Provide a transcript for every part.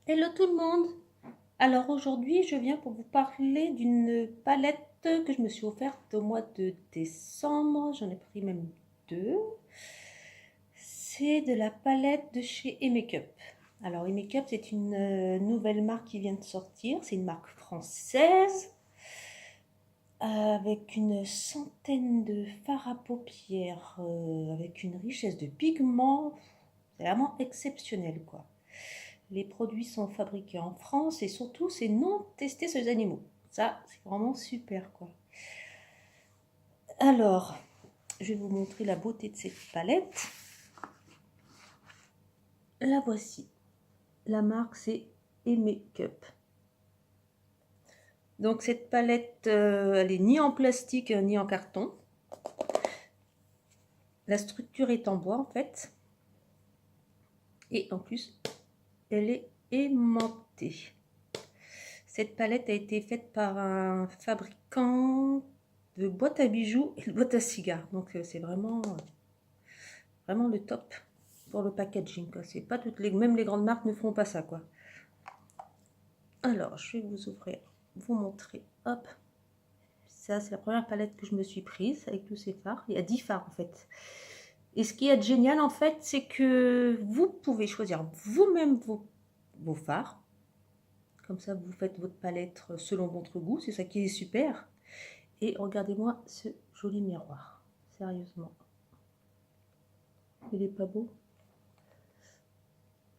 Hello tout le monde! Alors aujourd'hui, je viens pour vous parler d'une palette que je me suis offerte au mois de décembre. J'en ai pris même deux. C'est de la palette de chez E-Makeup. Alors E-Makeup, c'est une nouvelle marque qui vient de sortir. C'est une marque française avec une centaine de fards à paupières, avec une richesse de pigments. C'est vraiment exceptionnel, quoi. Les produits sont fabriqués en France et surtout, c'est non testé sur les animaux. Ça, c'est vraiment super, quoi. Alors, je vais vous montrer la beauté de cette palette. La voici. La marque, c'est E-Makeup. Donc, cette palette, elle est ni en plastique ni en carton. La structure est en bois, en fait. Et en plus, elle est aimantée. Cette palette a été faite par un fabricant de boîtes à bijoux et de boîtes à cigares. Donc c'est vraiment le top pour le packaging, quoi. C'est pas toutes les, même les grandes marques ne feront pas ça, quoi. Alors je vais vous montrer. Hop, ça c'est la première palette que je me suis prise avec tous ces fards. Il y a 10 fards en fait. Et ce qui est génial en fait, c'est que vous pouvez choisir vous-même vos fards. Comme ça, vous faites votre palette selon votre goût. C'est ça qui est super. Et regardez-moi ce joli miroir. Sérieusement. Il est pas beau?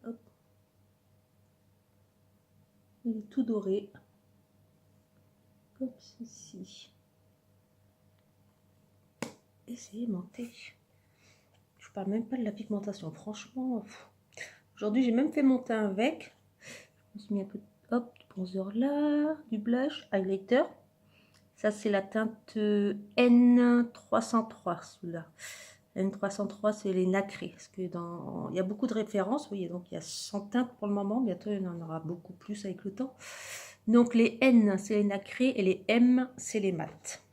Hop. Il est tout doré. Comme ceci. Et c'est aimanté. Je parle même pas de la pigmentation. Franchement, aujourd'hui, j'ai même fait mon teint avec. Je me suis mis un peu hop, du bronzer là, du blush, highlighter. Ça, c'est la teinte N303, celui-là. N303, c'est les nacrés. Parce que il y a beaucoup de références, vous voyez, donc il y a 100 teintes pour le moment. Bientôt, il y en aura beaucoup plus avec le temps. Donc les N, c'est les nacrés, et les M, c'est les mat.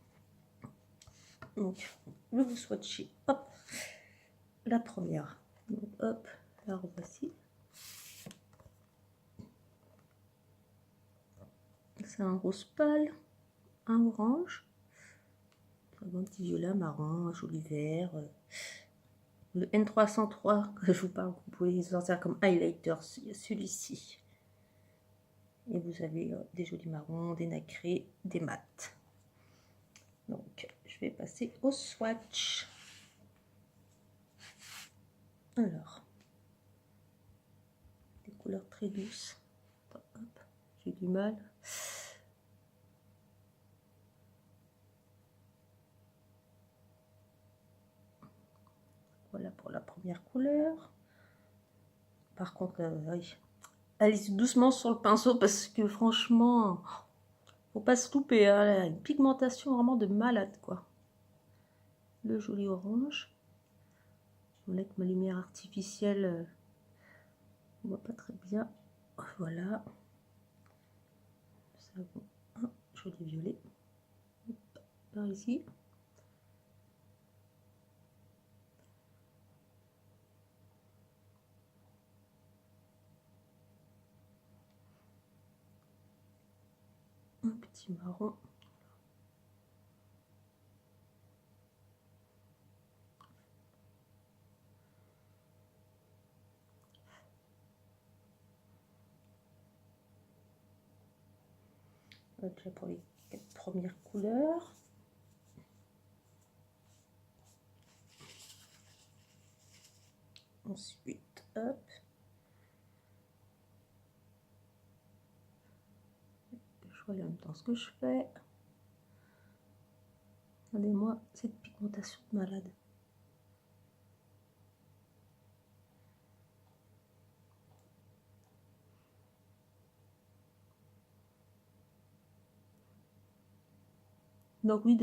Donc, je vais vous swatcher. Hop, la première. Donc, hop, la revoici. C'est un rose pâle, un orange, un petit violet, marron, un joli vert. Le N303 que je vous parle, vous pouvez les sortir comme highlighter, celui-ci. Et vous avez des jolis marrons, des nacrés, des mats. Donc, je vais passer au swatch. Alors, des couleurs très douces. Hop, j'ai du mal. Voilà pour la première couleur. Par contre, allez doucement sur le pinceau parce que franchement, faut pas se louper, hein. Une pigmentation vraiment de malade, quoi. Le joli orange. Je vais mettre ma lumière artificielle. On voit pas très bien. Voilà. Ça, un joli violet. Par ici. Un petit marron. Déjà pour les 4 premières couleurs. Ensuite, hop. Je vois en même temps ce que je fais. Regardez-moi cette pigmentation de malade. Donc oui,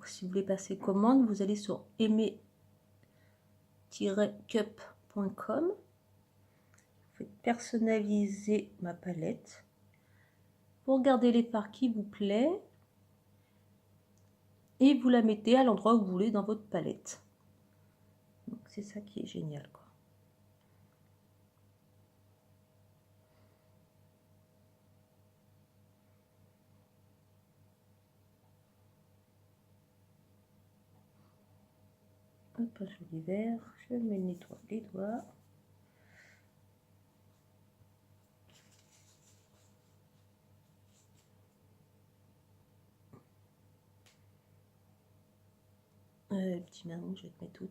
si vous voulez passer commande, vous allez sur aimer-cup.com. Vous faites personnaliser ma palette. Vous regardez les fards qui vous plaît et vous la mettez à l'endroit où vous voulez dans votre palette. Donc c'est ça qui est génial, quoi. Hop, un joli vert. Je me nettoie les doigts. Petit marron, je vais te mettre tout.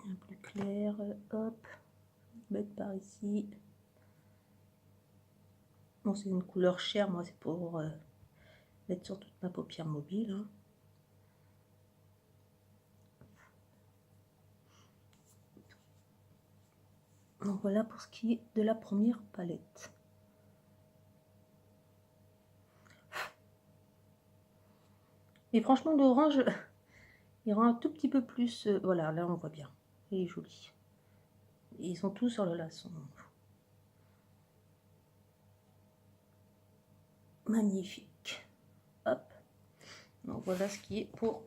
Un plus clair, hop, mettre par ici. Bon, c'est une couleur chère, moi c'est pour mettre sur toute ma paupière mobile. Hein. Donc voilà pour ce qui est de la première palette. Et franchement, l'orange, il rend un tout petit peu plus... voilà, là on voit bien. Il est joli. Et ils sont tous sur le laçon. Magnifique. Hop. Donc voilà ce qui est pour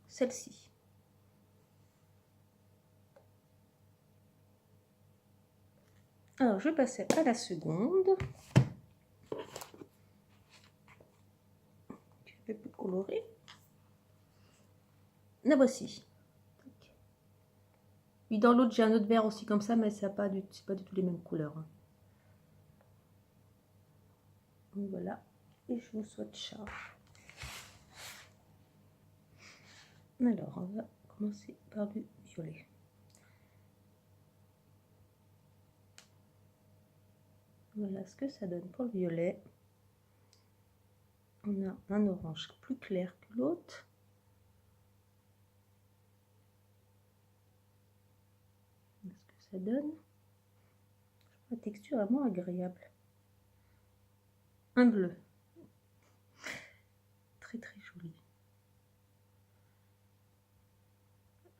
celle-ci. Alors je vais passer à la seconde. Qui est un peu plus colorée. La voici. Oui, dans l'autre j'ai un autre vert aussi comme ça, mais c'est pas du tout les mêmes couleurs. Hein. Donc voilà. Et je vous souhaite charge. Alors on va commencer par du violet. Voilà ce que ça donne pour le violet. On a un orange plus clair que l'autre. Ce que ça donne. La texture est vraiment agréable. Un bleu. Très très joli.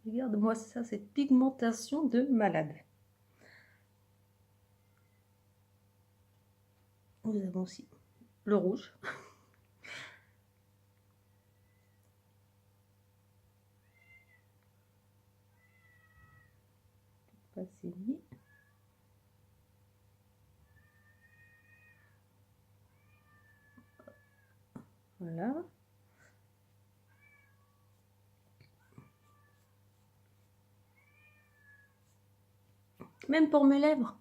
Regarde-moi ça, cette pigmentation de malade. Nous avons aussi le rouge. Passer lui. Voilà. Même pour mes lèvres,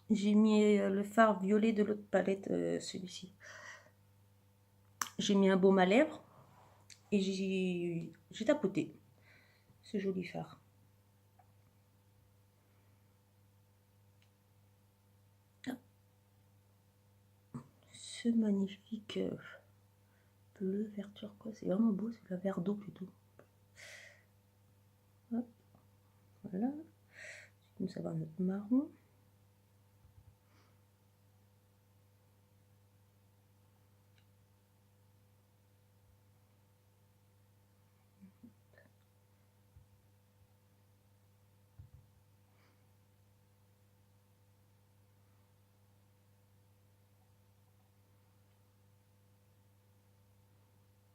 j'ai mis le fard violet de l'autre palette, celui-ci. J'ai mis un baume à lèvres et j'ai tapoté ce joli fard. Ce magnifique bleu vert turquoise, c'est vraiment beau, c'est le vert d'eau plutôt. Hop. Voilà. Nous avons notre marron.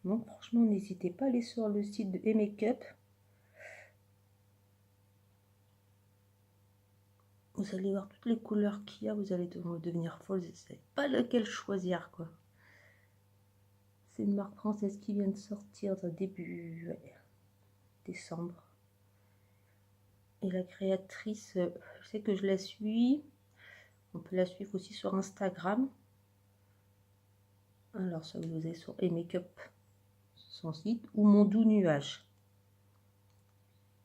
Donc franchement, n'hésitez pas à aller sur le site de E-Makeup. Vous allez voir toutes les couleurs qu'il y a, vous allez devenir folle, vous ne savez pas lequel choisir quoi. C'est une marque française qui vient de sortir début décembre. Et la créatrice, je sais que je la suis. On peut la suivre aussi sur Instagram. Alors ça vous allez sur E-Makeup, son site, ou Mon Doux Nuage.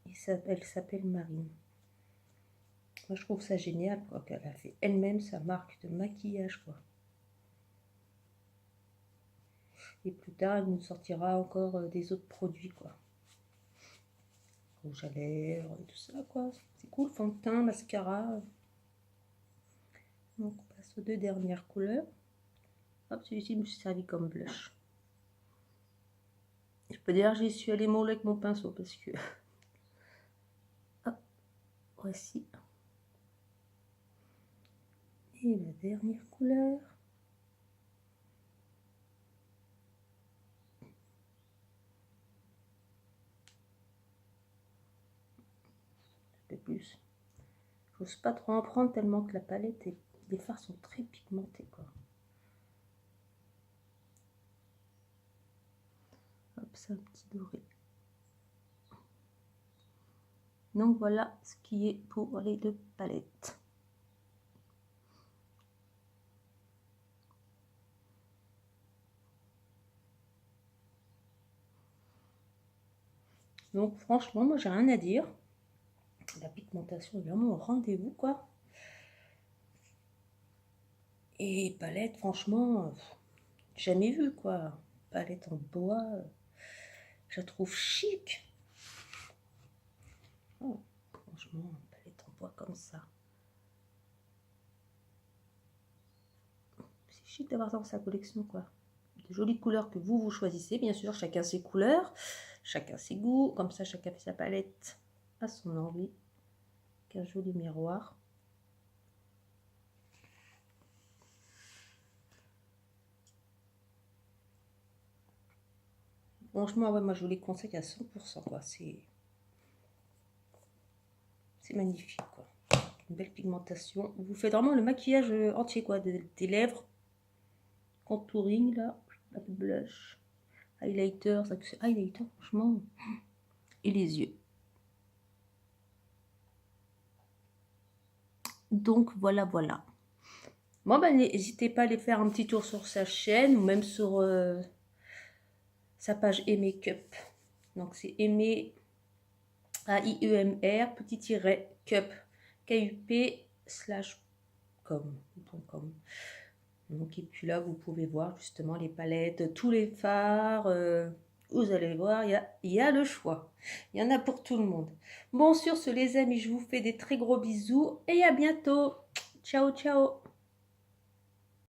Elle s'appelle Marine. Moi je trouve ça génial quoi, qu'elle a fait elle-même sa marque de maquillage quoi. Et plus tard elle nous sortira encore des autres produits quoi. Rouge à lèvres et tout ça quoi. C'est cool, fond de teint, mascara. Donc on passe aux deux dernières couleurs. Hop, celui-ci me suis servi comme blush. Je peux dire j'y suis allée mollo avec mon pinceau parce que... Hop, voici. Et la dernière couleur. Un peu plus. J'ose pas trop en prendre tellement que la palette est les fards sont très pigmentés, quoi. Hop, c'est un petit doré. Donc voilà ce qui est pour les deux palettes. Donc franchement, moi j'ai rien à dire. La pigmentation est vraiment au rendez-vous, quoi. Et palette, franchement, jamais vu, quoi. Palette en bois, je la trouve chic. Oh, franchement, palette en bois comme ça. C'est chic d'avoir dans sa collection, quoi. De jolies couleurs que vous choisissez, bien sûr, chacun ses couleurs, chacun ses goûts. Comme ça, chacun fait sa palette à son envie. Un joli miroir. Franchement, ouais, moi je vous les conseille à 100%, quoi. C'est magnifique, quoi. Une belle pigmentation. Vous faites vraiment le maquillage entier, quoi. Des lèvres, contouring, là, un peu de blush, highlighter, ça c'est highlighter, franchement. Et les yeux. Donc voilà, voilà. Bon, ben n'hésitez pas à aller faire un petit tour sur sa chaîne ou même sur sa page Aimer-Cup. Donc c'est Aimer, A-I-E-M-R, petit tiret, cup, K-U-P, /com. Donc, et puis là, vous pouvez voir justement les palettes, tous les fards. Vous allez voir, il y a le choix. Il y en a pour tout le monde. Bon, sur ce, les amis, je vous fais des très gros bisous et à bientôt. Ciao, ciao.